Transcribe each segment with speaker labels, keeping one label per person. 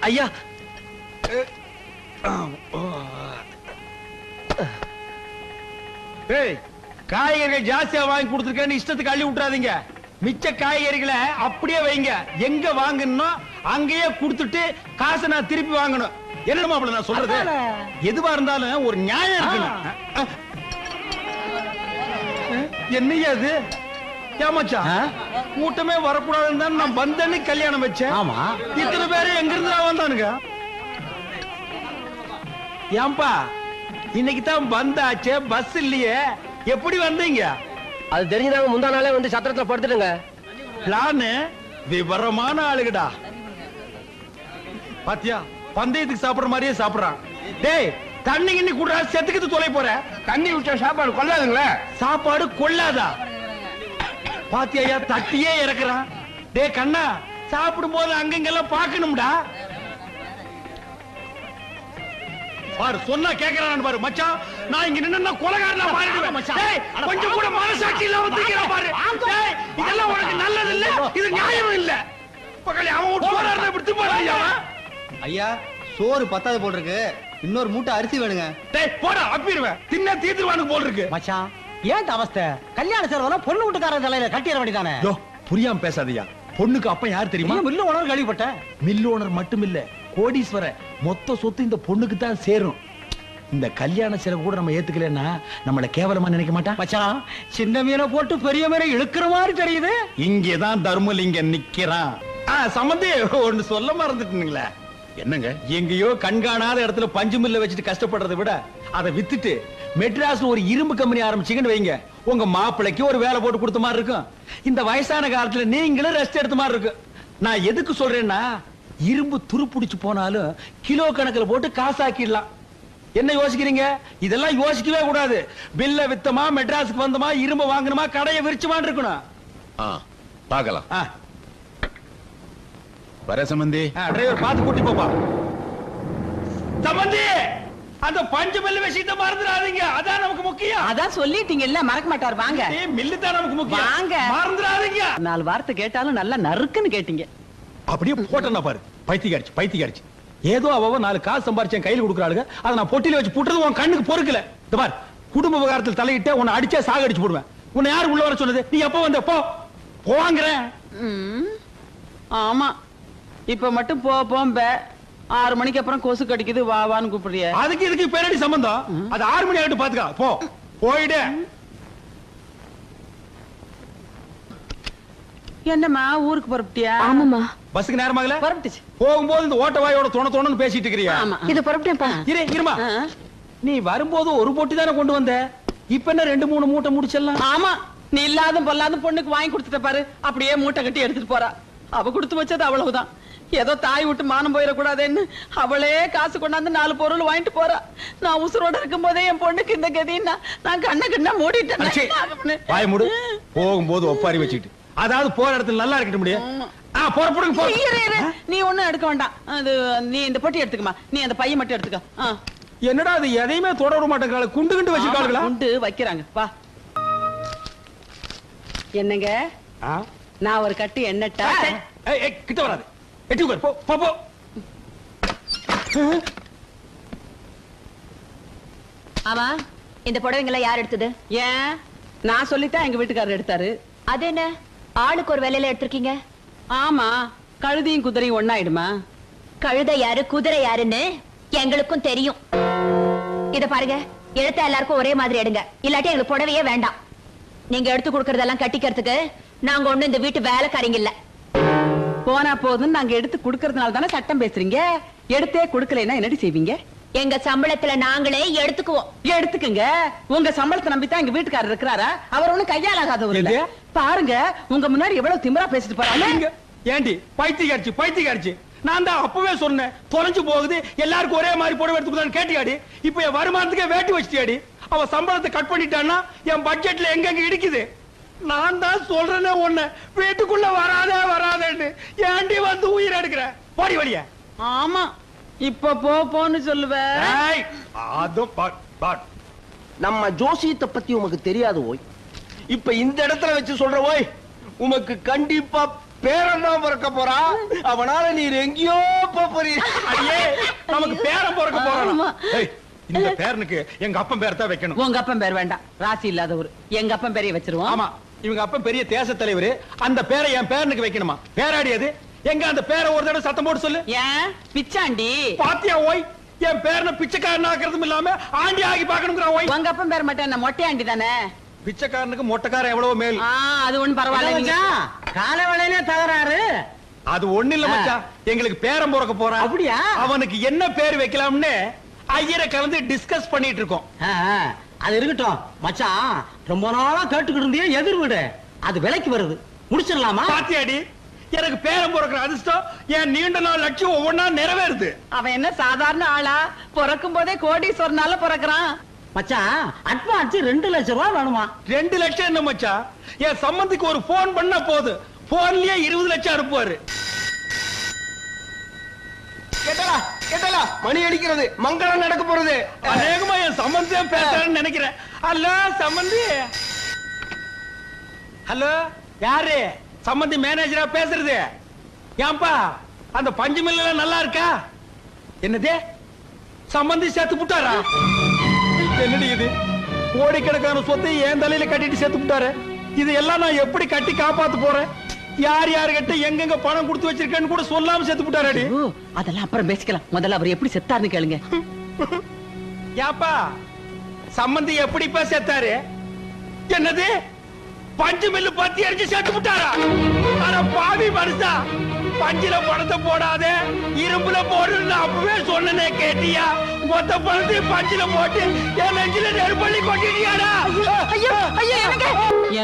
Speaker 1: ஐயா காய்கறிகள் ஜாஸ்தியா வாங்கி கொடுத்துருக்கேன்னு இஷ்டத்துக்கு அள்ளி விட்டுறாதீங்க. மிச்ச காய்கறிகளை அப்படியே வைங்க. எங்க வாங்கணும் அங்கேயே கொடுத்துட்டு காசை நான் திருப்பி வாங்கணும். என்னமா நான் சொல்றது? எதுவா இருந்தாலும் ஒரு நியாயம் இருக்கணும். என்னையா அது? ஏமாச்சா கூட்டமே வரக்கூடாதுன்னு தான் நான் வந்தேன்னு கல்யாணம் வச்சேன். ஆமா, இத்தனை பேரு எங்க இருந்து வந்தானுங்க? ஏன்பா இன்னைக்கு தான் வந்தாச்சே, பஸ் இல்லையே, எப்படி வந்தீங்க?
Speaker 2: அது தெரிஞ்சுதாங்க முந்தா நாளே வந்து சத்திரத்துல படுத்துடுங்க.
Speaker 1: பிளான் விவரமான ஆளுகடா. பாத்தியா பந்தயத்துக்கு சாப்பிடுற மாதிரியே சாப்பிடுறான். டேய் தண்ணி கிண்ணி கூடுறா, செத்துக்கிட்டு தொலை போற. தண்ணி விட்டா சாப்பாடு கொள்ளாதுங்களே. சாப்பாடு கொள்ளாதா? பாத்தியா தட்டியே இறக்குறான். டே கண்ணா, சாப்பிடும் போது அங்கங்கெல்லாம் பாக்கணும்டா. பாரு சொன்னா கேக்குறான்னு பாரு மச்சான். நான் இங்க நின்னா கொலைகாரனா மாறிடுவேன் மச்சான். டேய் கொஞ்சம் கூட மனசாட்சி இல்லாம தூக்கிற பாரு. டேய் இதெல்லாம் உனக்கு நல்லது இல்ல, இது நியாயம் இல்ல. பக்கத்துல அவன் சோறாரத விட்டு போறாயா?
Speaker 3: ஐயா சோறு பத்தாது போல் இருக்கு, இன்னொரு மூட்டை அரிசி வேணுங்க.
Speaker 1: டேய் போடா அப்பிடுவேன், தின்ன தீத்துவானு போல் இருக்கு.
Speaker 4: மச்சான் ஏன் அவஸ்தை? கல்யாண செலவெல்லாம் பொண்ணு வீட்டுக்காரங்க தலையில கட்டிட வேண்டியதானே?
Speaker 1: யோ புரியாம பேசாதயா. பொண்ணுக்கு அப்ப யார் தெரியுமா?
Speaker 4: மில்லு ஓனர் கேள்விப்பட்டேன்.
Speaker 1: மில் ஓனர் மட்டும் இல்ல, கோடீஸ்வர. மொத்த சொத்து இந்த பொண்ணுக்கு தான் சேரும். இந்த கல்யாண செலவு கூட நம்ம ஏத்துக்கலன்னா நம்மள கேவலமா நினைக்க மாட்டா.
Speaker 4: மச்சான் சின்ன மீனை போட்டு பெரிய மீனை இழுக்கிற மாதிரி தெரியுது.
Speaker 1: இங்கதான் தர்மலிங்கம் நிக்கிறான். சம்பந்தி ஒன்னு சொல்ல மறந்துட்டீங்களே. என்னங்க எங்கேயோ கண்காணாத இடத்துல பஞ்சு மில்ல வச்சுட்டு கஷ்டப்படுறதை விட அதை வித்துட்டு மெட்ராஸ்ல ஒரு இரும்பு கம்பெனி ஆரம்பிச்சீங்கன்னு வைங்க, உங்க மாப்பிளைக்கு ஒரு வேலை போட்டு கொடுத்த மாதிரி இருக்கும். இந்த வயசான காலத்துல நீங்களும் ரெஸ்ட் எடுத்த மாதிரி இருக்கு. நான் எதுக்கு சொல்றேன்னா, இரும்பு துருப்பிடிச்சு போனாலும் கிலோ கணக்குல போட்டு காசாக்கிடலாம். என்ன யோசிக்கிறீங்க? இதெல்லாம் யோசிக்கவே கூடாது. பில்ல வித்தமா, மெட்ராஸுக்கு வந்தமா, இரும்பு வாங்கணுமா, கடையை விரிச்சுமான்னு இருக்கணும்.
Speaker 5: பார்க்கலாம். வர சம்பந்தி.
Speaker 1: டிரைவர் பார்த்து கூட்டி போப்பா. சம்பந்தி அந்த பஞ்சு மில்லு விஷயத்தை மறந்துடாதீங்க, அதான் நமக்கு முக்கியம்.
Speaker 6: அதான் சொல்லிட்டீங்கல்ல, மறக்க மாட்டார். வாங்க.
Speaker 1: மில்லு தான் நமக்கு முக்கியம்.
Speaker 6: வாங்க,
Speaker 1: மறந்துடாதீங்க.
Speaker 6: 4 வார்த்தை கேட்டாலும் நல்லா நறுக்குன்னு கேட்டீங்க.
Speaker 1: அப்படியே போட்டேன்னா பாரு, பைத்தியக்காரிச்சு பைத்தியக்காரிச்சு. ஏதோ அவ 4 காசு சம்பாரிச்சேன் கையில் கொடுக்குறாளுங்க, அதை நான் பொட்டில வச்சு புட்டுறது உன் கண்ணுக்கு பொறுக்கல. இந்த பாரு, குடும்ப விவகாரத்தில் தலையிட்ட உன்னை அடிச்சா சாக அடிச்சு போடுவேன். உன்னை யாரு உள்ள வர சொன்னது? நீ எப்ப வந்த? போ போங்கிறேன்.
Speaker 6: ஆமா, இப்ப மட்டும் போம்ப. 6 மணிக்கு அப்புறம் கொசு கடிக்குது, வா வான்னு கூப்பிடுறிய.
Speaker 1: அதுக்கு இதுக்கு பேரடி சம்பந்தம்? அது 6 மணி ஆகிட்டு பாத்துக்கா. போ போயிடு.
Speaker 6: என்னம்மா ஊருக்கு புறப்பட்டியா?
Speaker 7: ஆமாமா.
Speaker 1: பஸ்ஸுக்கு நேரமாகல?
Speaker 6: புறப்பட்டுச்சு.
Speaker 1: போகும்போது இந்த ஓட்ட வாயோட தொண பேசிட்டு இருக்கிறியா?
Speaker 6: ஆமா,
Speaker 7: இது புறப்பட்டேன்ப்பா.
Speaker 1: இருமா, நீ வரும்போது ஒரு பொட்டி தானே கொண்டு வந்த, இப்ப என்ன 2-3 மூட்டை முடிச்சிடலாம்.
Speaker 6: ஆமா, நீ இல்லாத பொல்லாத பொண்ணுக்கு வாங்கி கொடுத்துட்ட பாரு, அப்படியே மூட்டை கட்டி எடுத்துட்டு போறா. அவ கொடுத்து வச்சது அவ்வளவுதான். ஏதோ தாய் விட்டு மானம் போயிடக்கூடாதுன்னு அவளே காசு கொண்டாந்து 4 பொருள் வாங்கிட்டு போறா. நான் உசுரோட இருக்கும் போதே என் பொண்ணுக்கு இந்த கதின்னா நான் கண்ண மூடிட்டேன்.
Speaker 1: வாய மூடு. போகும்போது ஒப்பாரி வச்சுட்டு, அதாவது போற இடத்துல நல்லா இருக்கட்டும் முடியும்.
Speaker 6: நீ ஒண்ணும் எடுக்க வேண்டாம். அது நீ இந்த பொட்டி எடுத்துக்கமா, நீ அந்த பையன் மட்டும் எடுத்துக்க.
Speaker 1: என்னடா அது எதையுமே தொடர மாட்டேங்கிறாங்க, குண்டு குண்டு வச்சிருக்காங்களா?
Speaker 6: குண்டு வைக்கிறாங்க. வா. என்னங்க நான் ஒரு கட்டு எண்ணட்டா?
Speaker 1: கிட்ட வராது, எட்டி உட்கார். போ போ போ.
Speaker 7: ஆமா, இந்த புடவைங்கள யார் எடுத்தது?
Speaker 6: ஏன் நான் சொல்லித்தான் எங்க வீட்டுக்காரர் எடுத்தாரு.
Speaker 7: அது என்ன, ஆளுக்கு ஒரு வேலையில எடுத்திருக்கீங்க?
Speaker 6: ஆமா, கழுதையும் குதிரையும் ஒண்ணாயிடுமா?
Speaker 7: கழுதை யாரு குதிரை யாருன்னு எங்களுக்கும் தெரியும். இத பாருங்க, எடுத்த எல்லாருக்கும் ஒரே மாதிரி எடுங்க, இல்லாட்டி எங்களுக்கு புடவையே வேண்டாம். நீங்க எடுத்து கொடுக்கறதெல்லாம் கட்டிக்கிறதுக்கு நாங்க ஒண்ணு இந்த வீட்டு வேலைக்காரங்க இல்ல.
Speaker 6: போனா போதும் நாங்க எடுத்து குடுக்கறதுனால தானே சட்டம் பேசுறீங்க. எடுத்தே குடுக்கலைன்னா என்னடி செய்வீங்க?
Speaker 7: எங்க சம்பளத்துல நாங்களே எடுத்துக்குவோம்.
Speaker 6: எடுத்துக்குங்க. உங்க சம்பளத்தை நம்பித்தான் எங்க வீட்டுக்காரர் இருக்கிறாரா? அவர் ஒண்ணு கையாலாகாதவர். பாருங்க உங்க முன்னாடி எவ்வளவு திமிரா பேசிட்டு போறாங்க.
Speaker 1: ஏண்டி பைத்தியக்காரிச்சு பைத்தியக்காரிச்சு, நான் தான் அப்பவே சொன்னேன், தொலைஞ்சு போகுது, எல்லாருக்கும் ஒரே மாதிரி புடவை எடுத்துக்கலான்னு கேட்டியாடி. இப்ப என் வருமானத்துக்கே வேட்டி வச்சிட்டியாடி. அவ சம்பளத்தை கட் பண்ணிட்டான்னா என் பட்ஜெட்ல எங்க இடிக்குது. நான் தான் சொல்றேனே ஒண்ணு, வீட்டுக்குள்ள வராதே வராதேன்னு. ஏண்டி வந்து உயிர் எடுக்கிற? போடி வழிய.
Speaker 6: ஆமா, இப்ப போன்னு சொல்லுவேன்.
Speaker 2: நம்ம ஜோசியத்தை பத்தி உமக்கு தெரியாது ஓய். இப்ப இந்த இடத்துல வச்சு சொல்ற ஓய், உமக்கு கண்டிப்பா பேரன் தான் பிறக்க போறான். அவனால நீர் எங்கேயோ போறீங்க.
Speaker 1: அடியே நமக்கு பேரன் பிறக்க
Speaker 6: ஆமா.
Speaker 1: போறான். ஏய், இந்த பேரனுக்கு எங்க அப்பன் பேர் தான் வைக்கணும்.
Speaker 6: உங்க அப்பன் பேர் வேண்டாம், ராசி இல்லாதவர். எங்க அப்பன் பேரைய வச்சிருவோம்.
Speaker 1: ஆமா, இவங்க அப்பன் பெரிய தேச தலைவர். அந்த பேரை என் பேரனுக்கு வைக்கணுமா? பேராடி அது எங்க? அந்த பேரை ஒரு தடவை சத்தம் போட்டு சொல்லு.
Speaker 6: ஏன் பிச்சாண்டி?
Speaker 1: பாத்தியா ஓய், என் பேரனை பிச்சைக்காரன் ஆக்குறதும் இல்லாம ஆண்டி ஆகி பாக்கணுங்கிறான் ஓய்.
Speaker 6: உங்க அப்பன் பேர் மட்டும் என்ன மொட்டையாண்டி தானே?
Speaker 1: பிச்சைக்காரனுக்கு மொட்டைக்காரன் எவ்வளவு மேல்.
Speaker 6: அது ஒண்ணு பரவாயில்ல.
Speaker 4: காலை வேளையிலே தகராறு.
Speaker 1: அது ஒண்ணு இல்ல மச்சான், எங்களுக்கு பேரன் பிறக்க போறான்.
Speaker 4: அப்படியா?
Speaker 1: அவனுக்கு என்ன பேர் வைக்கலாம்னு ஐயரை கலந்து டிஸ்கஸ் பண்ணிட்டு இருக்கோம்.
Speaker 4: அது இருக்கட்டும் மச்சான், ரொம்ப நாளா கேட்டுக்கிட்டு இருந்தே எதிர் வீடு அது விலைக்கு வருது, முடிச்சிடலாமா?
Speaker 1: பாத்தியாடி, எனக்கு பேரன் பிறக்கிற அதிர்ஷ்டம் என் நீண்ட நாள் லட்சியம் ஒவ்வொன்னா நிறைவேறுது.
Speaker 6: அவன் என்ன சாதாரண ஆளா? பிறக்கும் போதே கோடீஸ்வரனால பிறக்கிறான்.
Speaker 4: மச்சான் அட்வான்ஸ் 2 லட்சம் ரூபாய் வேணுமா?
Speaker 1: 2 லட்சம் என்ன மச்சான், என் சம்பந்திக்கு ஒரு போன் பண்ணா போதும், போன்லயே 20 லட்சம் அனுப்புவாரு.
Speaker 2: கேட்டலா கேட்டலா, மணி அடிக்கிறது, மங்களம் நடக்க போறது.
Speaker 1: அநேகமா என் சம்பந்தியம் பேசுறேன்னு நினைக்கிறேன். ஹலோ சம்பந்தி. ஹலோ, யாரு? சம்பந்தி மேனேஜரா பேசுறது? ஏன்பா அந்த பஞ்சு மில்ல நல்லா இருக்கா? என்னதே, சம்பந்தி சேர்த்து புட்டாரா? என்னடி இது, கோடிக்கணக்கான சொத்தை என் தலையில கட்டிட்டு சேர்த்து புட்டாரு. இது எல்லாம் நான் எப்படி கட்டி காப்பாத்து போறேன்? யார் யாருகிட்ட எங்கெங்க பணம் கொடுத்து வச்சிருக்கேன்னு கூட சொல்லாம செத்து புட்டாரடி.
Speaker 6: அதெல்லாம் அப்புறம் பேசிக்கலாம், முதல்ல அவர் எப்படி செத்தாருன்னு கேளுங்க.
Speaker 1: யாப்பா சம்பந்தி எப்படிப்பா செத்தாரு? என்னது, பஞ்சு மில்லு பத்தி அடிச்சு செத்து விட்டாரா? அட பாவி மனுஷா, பஞ்சில பணத்தை போடாத இரும்புல போடுன்னு அப்பவே சொன்னனே, கேட்டியா? மொத்த பணத்தையும் பஞ்சில போட்டு என் நெஞ்சில நெருப்பள்ளி கொட்டிட்டியாடா?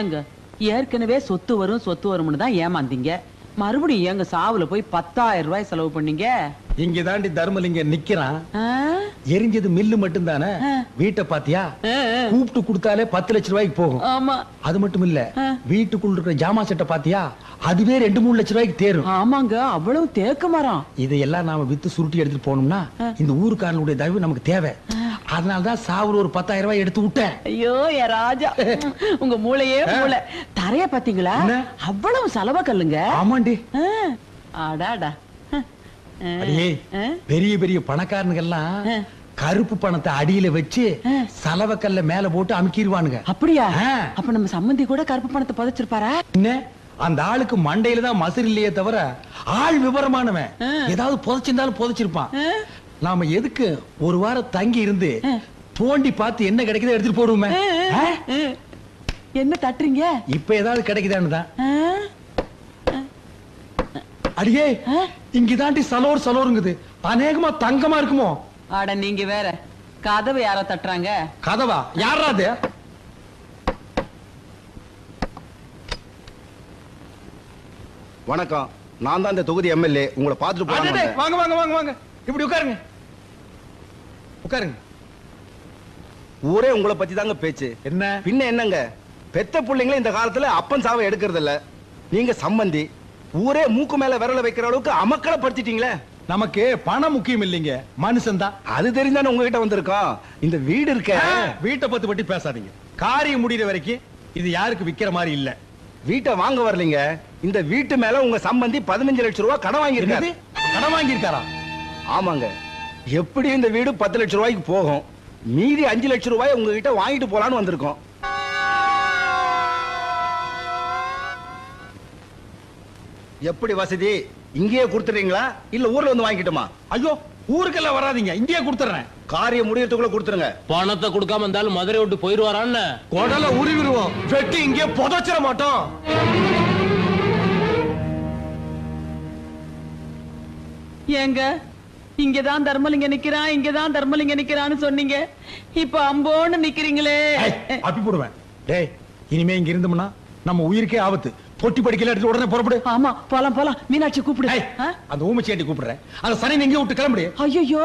Speaker 6: ஏங்க ஏற்கனவே சொத்து வரும்னு தான் ஏமாந்தீங்க, மறுபடியும் ஏங்க சாவுல போய் 10,000 ரூபாய் செலவு பண்ணீங்க?
Speaker 1: இங்க தாண்டி தர்மலிங்கம் நிக்கிறான்.
Speaker 6: ஆ?
Speaker 1: எரிஞ்சது மில்லு மட்டும் தானே, வீட்டை பாத்தியா? கூப்பிட்டு கொடுத்தாலே 10 லட்சம் ரூபாய்க்கு போகும்.
Speaker 6: ஆமா.
Speaker 1: அது மட்டும் இல்ல, வீட்டுக்குள்ள இருக்கிற ஜாமா செட்டை பாத்தியா? அதுவே 2-3 லட்சம் ரூபாய்க்கு தேரும்.
Speaker 6: ஆமாங்க, அவ்வளவு தேக்க மரம்.
Speaker 1: இதையெல்லாம் நாம வித்து சுருட்டி எடுத்துட்டு போனோம்னா இந்த ஊருக்காரனுடைய தயவு நமக்கு தேவை. அதனாலதான் சாவுல ஒரு 10,000 ரூபாய் எடுத்து விட்டேன்.
Speaker 6: ஐயோ என் ராஜா, உங்க மூளையே மூளை. தரைய பாத்தீங்களா? அவ்வளவு செலவ கல்லுங்க.
Speaker 1: ஆமாண்டி.
Speaker 6: அடாடா.
Speaker 1: அடியே, பெரிய பெரிய பணக்காரனுங்கெல்லாம் கருப்பு பணத்தை அடியில வச்சு சலவக்கல்ல மேல போட்டு அமுக்கிடுவானுங்க.
Speaker 6: அப்படியா? அப்ப நம்ம சம்பந்தி கூட கருப்பு பணத்தை புதைச்சிருப்பாரா?
Speaker 1: என்ன, அந்த ஆளுக்கு மண்டையில தான் மசர் இல்லையே தவிர ஆள் விவரமானவன். ஏதாவது புதைச்சிருந்தாலும் புதைச்சிருப்பான். நாம எதுக்கு ஒரு வாரம் தங்கி இருந்து தோண்டி பார்த்து என்ன கிடைக்குதோ எடுத்துட்டு போடுவோமே.
Speaker 6: என்ன தட்டுறீங்க?
Speaker 1: இப்ப ஏதாவது கிடைக்குதான்னு தான். அடியே, இங்கதாண்டி சலோருங்குது, அநேகமா தங்கமா இருக்குமோ?
Speaker 6: அட நீங்க வேற, கதவை யாரோ தட்டுறாங்க.
Speaker 1: கதவா? யாரா அது?
Speaker 2: வணக்கம், நான் தான் இந்த தொகுதி எம்எல்ஏ. உங்களை பார்த்துட்டு போறேன்.
Speaker 1: வாங்க வாங்க வாங்க வாங்க, இப்படி உட்காருங்க உட்காருங்க.
Speaker 2: ஊரே உங்களை பத்தி தாங்க பேச்சு.
Speaker 1: என்ன
Speaker 2: பின்ன என்னங்க, பெத்த பிள்ளைங்களே இந்த காலத்துல அப்பன் சாவை எடுக்கிறது இல்ல. நீங்க சம்பந்தி, ஊரே மூக்கு மேல விரல வைக்கிற அளவுக்கு அமக்களை படுத்திட்டீங்களே.
Speaker 1: நமக்கு பணம் முக்கியம் இல்லைங்க, மனுஷன் தான்.
Speaker 2: அது தெரிஞ்சானே உங்ககிட்ட வந்திருக்கோம். இந்த வீடு இருக்க,
Speaker 1: வீட்டை பத்தி பேசாதீங்க. காரியம் முடிகிற வரைக்கும் இது யாருக்கு விக்கிற மாதிரி இல்ல.
Speaker 2: வீட்டை வாங்க வரலீங்க, இந்த வீட்டு மேல உங்க சம்பந்தி 15 லட்சம் ரூபாய் கடன் வாங்கியிருக்காரு.
Speaker 1: கடன் வாங்கியிருக்காரா?
Speaker 2: ஆமாங்க. எப்படி இந்த வீடு 10 லட்சம் ரூபாய்க்கு போகும், மீதி 5 லட்சம் ரூபாய் உங்ககிட்ட வாங்கிட்டு போலான்னு வந்திருக்கோம். எப்படி வசதி? இங்கேயே கொடுத்துறீங்களா இல்ல ஊர்ல வந்து வாங்கிட்டுமா?
Speaker 1: ஐயோ, ஊருக்கெல்லாம் வராதீங்க, இங்கேயே கொடுத்துறேன்.
Speaker 2: காரியம் முடியறதுக்குள்ள கொடுத்துருங்க.
Speaker 5: பணத்தை கொடுக்காம இருந்தாலும் மதுரை விட்டு போயிருவாரான்னு
Speaker 2: குடல உருவிடுவோம், வெட்டி இங்கே புதைச்சிட மாட்டோம்.
Speaker 6: ஏங்க, இங்கதான் தர்மலிங்க நிக்கிறான், இங்கதான் தர்மலிங்க நிக்கிறான்னு சொன்னீங்க, இப்ப அம்போன்னு நிக்கிறீங்களே.
Speaker 1: அப்பி போடுவேன். டேய், இனிமே இங்க இருந்தோம்னா நம்ம உயிருக்கே ஆபத்து. பொட்டி படிக்கல எடுத்து உடனே புறப்படு.
Speaker 6: ஆமா, போலாம். மீனாட்சி கூப்பிடு.
Speaker 1: அந்த ஊமச்சியாண்டி கூப்பிடுறேன். அந்த சனி எங்க விட்டு கிளம்புடு.
Speaker 6: ஐயோ,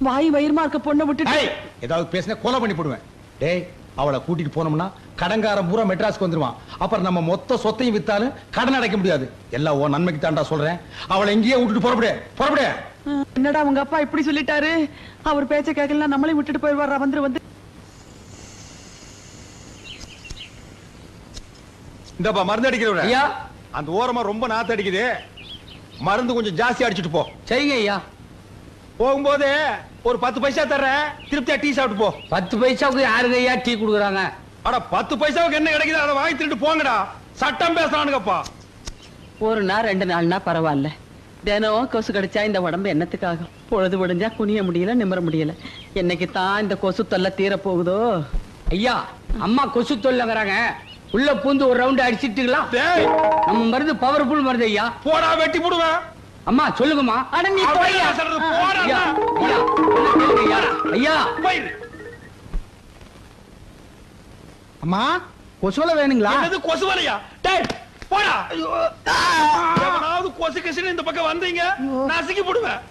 Speaker 6: வாய் வயிறுமா இருக்க பொண்ணை விட்டுட்டு
Speaker 1: ஏதாவது பேசினா கொலை பண்ணி போடுவேன். டேய், அவளை கூட்டிட்டு போனோம்னா கடன்காரன் பூரா மெட்ராஸ்க்கு வந்துருவான். அப்புறம் நம்ம மொத்த சொத்தையும் வித்தாலும் கடன் அடைக்க முடியாது. எல்லாம் ஓ நன்மைக்கு தாண்டா சொல்றேன். அவளை எங்கேயே விட்டுட்டு புறப்படு.
Speaker 6: என்னடா உங்க அப்பா இப்படி சொல்லிட்டாரு? அவர் பேச்ச கேட்கலாம், நம்மளே விட்டுட்டு போயிடுவாரா? வந்து
Speaker 1: இந்தப்பா மருந்து அடிக்கிறவர.
Speaker 2: ஐயா,
Speaker 1: அந்த ஓரமா ரொம்ப நாத்து அடிக்குது, மருந்து கொஞ்சம் ஜாஸ்தி அடிச்சிட்டு போ.
Speaker 4: சரிங்க ஐயா.
Speaker 1: போகும்போது ஒரு 10 பைசா தர்றேன், திருப்தியா டீ சாப்பிட்டு போ.
Speaker 4: 10 பைசாவுக்கு யாருங்க ஐயா டீ குடுக்குறாங்க?
Speaker 1: அட 10 பைசாவுக்கு என்ன கிடைக்குது அதை வாங்கி திருட்டு போங்கடா. சட்டம் பேசுறானுங்கப்பா.
Speaker 6: ஒரு நாள் 2 நாள்னா பரவாயில்ல, தினம் கொசு கடிச்சா இந்த உடம்பு என்னத்துக்காகும்? பொழுது விடிஞ்சா குனிய முடியல, நிமிர முடியல. என்னைக்கு தான் இந்த கொசு தொல்லை தீர போகுதோ?
Speaker 4: ஐயா, அம்மா கொசு தொல்லைங்கிறாங்க, உள்ள பூந்து ஒரு ரவுண்ட் அடிச்சிட்டுங்களா?
Speaker 1: டேய்,
Speaker 4: நம்ம மருந்து பவர்ஃபுல் மருந்து ஐயா.
Speaker 1: போடா வெட்டி போடுவேன்.
Speaker 4: அம்மா சொல்லுங்கம்மா.
Speaker 6: அட நீ
Speaker 1: அப்படியே
Speaker 6: போய்யா.
Speaker 1: சொல்றது, போடா.
Speaker 4: ஐயா, ஐயா, சொல்லுங்க ஐயா. ஐயா,
Speaker 1: போயிரு.
Speaker 2: அம்மா கொசுவலை வேணுங்களா?
Speaker 1: என்னது கொசு வலையா? டேய் போடா. எவனாவது கொசு கசின்னு இந்த பக்கம் வந்தீங்க நசுக்கி போடுவேன்.